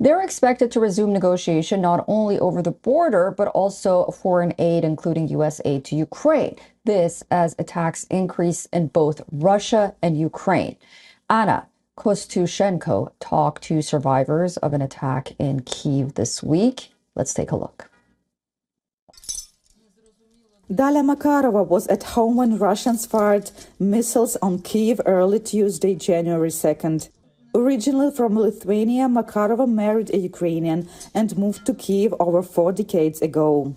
They're expected to resume negotiation not only over the border, but also foreign aid, including U.S. aid to Ukraine. This as attacks increase in both Russia and Ukraine. Anna Kostushenko talked to survivors of an attack in Kyiv this week. Let's take a look. Dalia Makarova was at home when Russians fired missiles on Kyiv early Tuesday, January 2nd. Originally from Lithuania, Makarova married a Ukrainian and moved to Kyiv over 4 decades ago.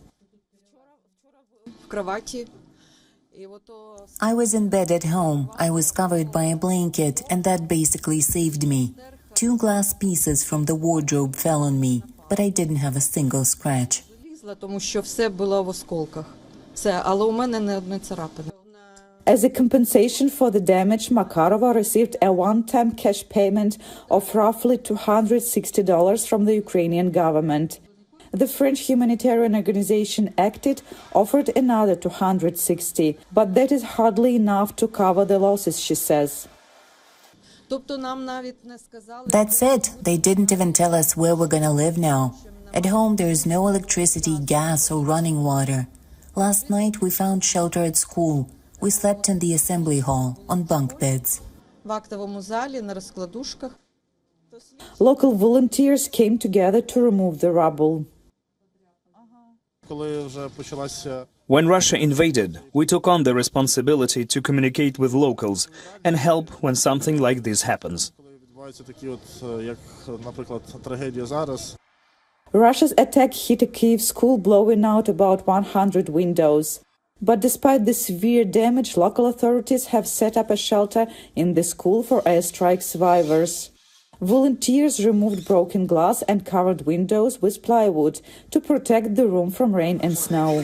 I was in bed at home. I was covered by a blanket, and that basically saved me. 2 glass pieces from the wardrobe fell on me, but I didn't have a single scratch. As a compensation for the damage, Makarova received a one-time cash payment of roughly $260 from the Ukrainian government. The French humanitarian organization Acted offered another $260, but that is hardly enough to cover the losses, she says. That's it. They didn't even tell us where we're gonna live now. At home, there is no electricity, gas, or running water. Last night, we found shelter at school. We slept in the assembly hall, on bunk beds. Local volunteers came together to remove the rubble. When Russia invaded, we took on the responsibility to communicate with locals and help when something like this happens. Russia's attack hit a Kyiv school, blowing out about 100 windows. But despite the severe damage, local authorities have set up a shelter in the school for airstrike survivors. Volunteers removed broken glass and covered windows with plywood to protect the room from rain and snow.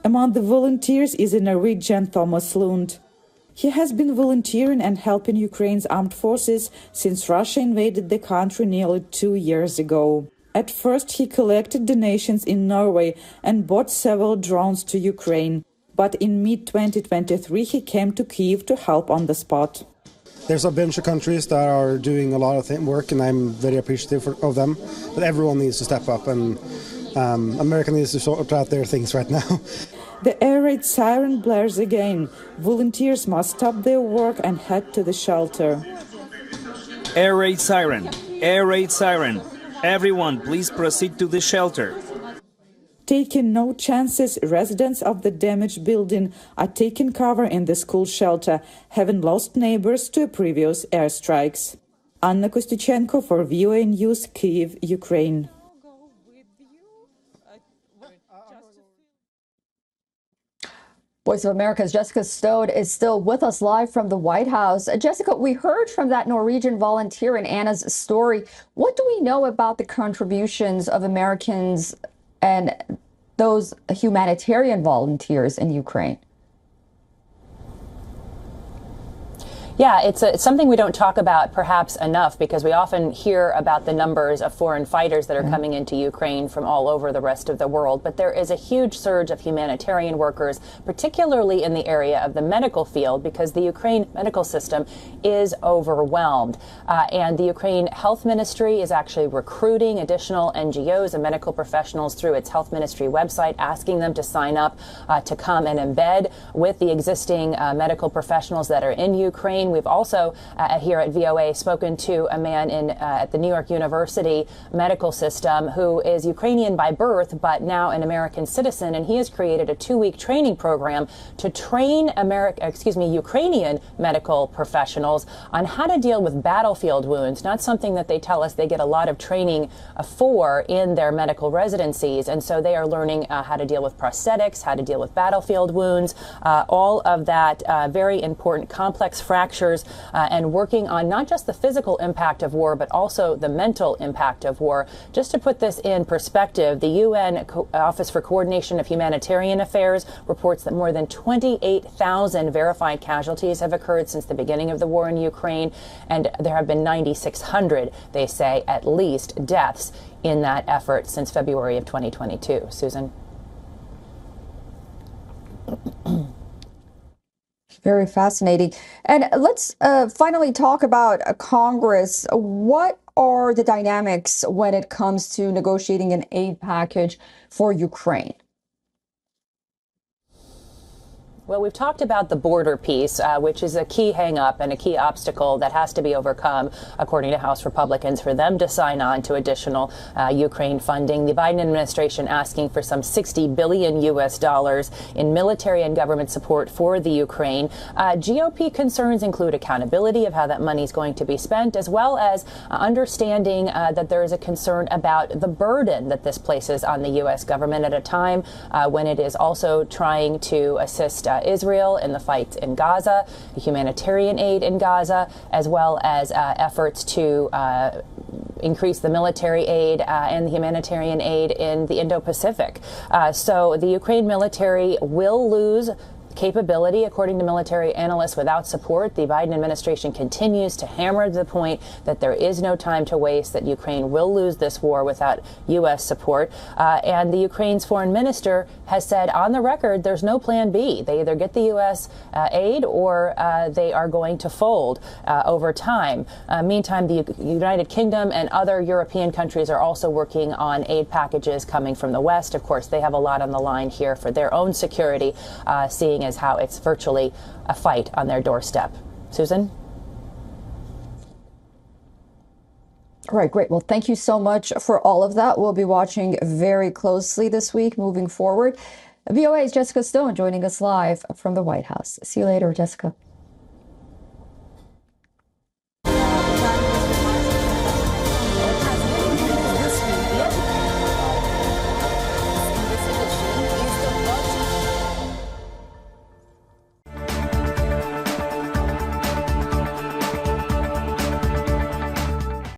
Among the volunteers is a Norwegian Thomas Lund. He has been volunteering and helping Ukraine's armed forces since Russia invaded the country nearly 2 years ago. At first, he collected donations in Norway and bought several drones to Ukraine. But in mid-2023, he came to Kyiv to help on the spot. There's a bunch of countries that are doing a lot of work, and I'm very appreciative of them. But everyone needs to step up, and America needs to sort out their things right now. The air raid siren blares again. Volunteers must stop their work and head to the shelter. Air raid siren! Air raid siren! Everyone, please proceed to the shelter. Taking no chances, residents of the damaged building are taking cover in the school shelter, having lost neighbors to previous airstrikes. Anna Kostushenko for VOA News, Kyiv, Ukraine. Voice of America's Jessica Stode is still with us live from the White House. Jessica, we heard from that Norwegian volunteer in Anna's story. What do we know about the contributions of Americans and those humanitarian volunteers in Ukraine? Yeah, it's something we don't talk about perhaps enough, because we often hear about the numbers of foreign fighters that are coming into Ukraine from all over the rest of the world. But there is a huge surge of humanitarian workers, particularly in the area of the medical field, because the Ukraine medical system is overwhelmed. And the Ukraine Health Ministry is actually recruiting additional NGOs and medical professionals through its health ministry website, asking them to sign up to come and embed with the existing medical professionals that are in Ukraine. We've also here at VOA spoken to a man at the New York University medical system who is Ukrainian by birth, but now an American citizen, and he has created a 2-week training program to train Ukrainian medical professionals on how to deal with battlefield wounds. Not something that they tell us they get a lot of training for in their medical residencies, and so they are learning how to deal with prosthetics, how to deal with battlefield wounds, all of that very important complex fractures, and working on not just the physical impact of war, but also the mental impact of war. Just to put this in perspective, the UN Office for Coordination of Humanitarian Affairs reports that more than 28,000 verified casualties have occurred since the beginning of the war in Ukraine, and there have been 9,600, they say, at least deaths in that effort since February of 2022. Susan? Very fascinating. And let's finally talk about Congress. What are the dynamics when it comes to negotiating an aid package for Ukraine? Well, we've talked about the border piece, which is a key hang-up and a key obstacle that has to be overcome, according to House Republicans, for them to sign on to additional Ukraine funding. The Biden administration asking for some $60 billion in military and government support for the Ukraine. GOP concerns include accountability of how that money is going to be spent, as well as understanding that there is a concern about the burden that this places on the U.S. government at a time when it is also trying to assist Israel in the fight in Gaza, humanitarian aid in Gaza, as well as efforts to increase the military aid and the humanitarian aid in the Indo-Pacific. So the Ukraine military will lose capability, according to military analysts, without support. The Biden administration continues to hammer the point that there is no time to waste, that Ukraine will lose this war without U.S. support. And the Ukraine's foreign minister has said on the record there's no plan B. They either get the U.S. aid or they are going to fold over time. Meantime, the United Kingdom and other European countries are also working on aid packages coming from the West. Of course, they have a lot on the line here for their own security, seeing as how it's virtually a fight on their doorstep. Susan? All right, great. Well, thank you so much for all of that. We'll be watching very closely this week moving forward. VOA's Jessica Stone joining us live from the White House. See you later, Jessica.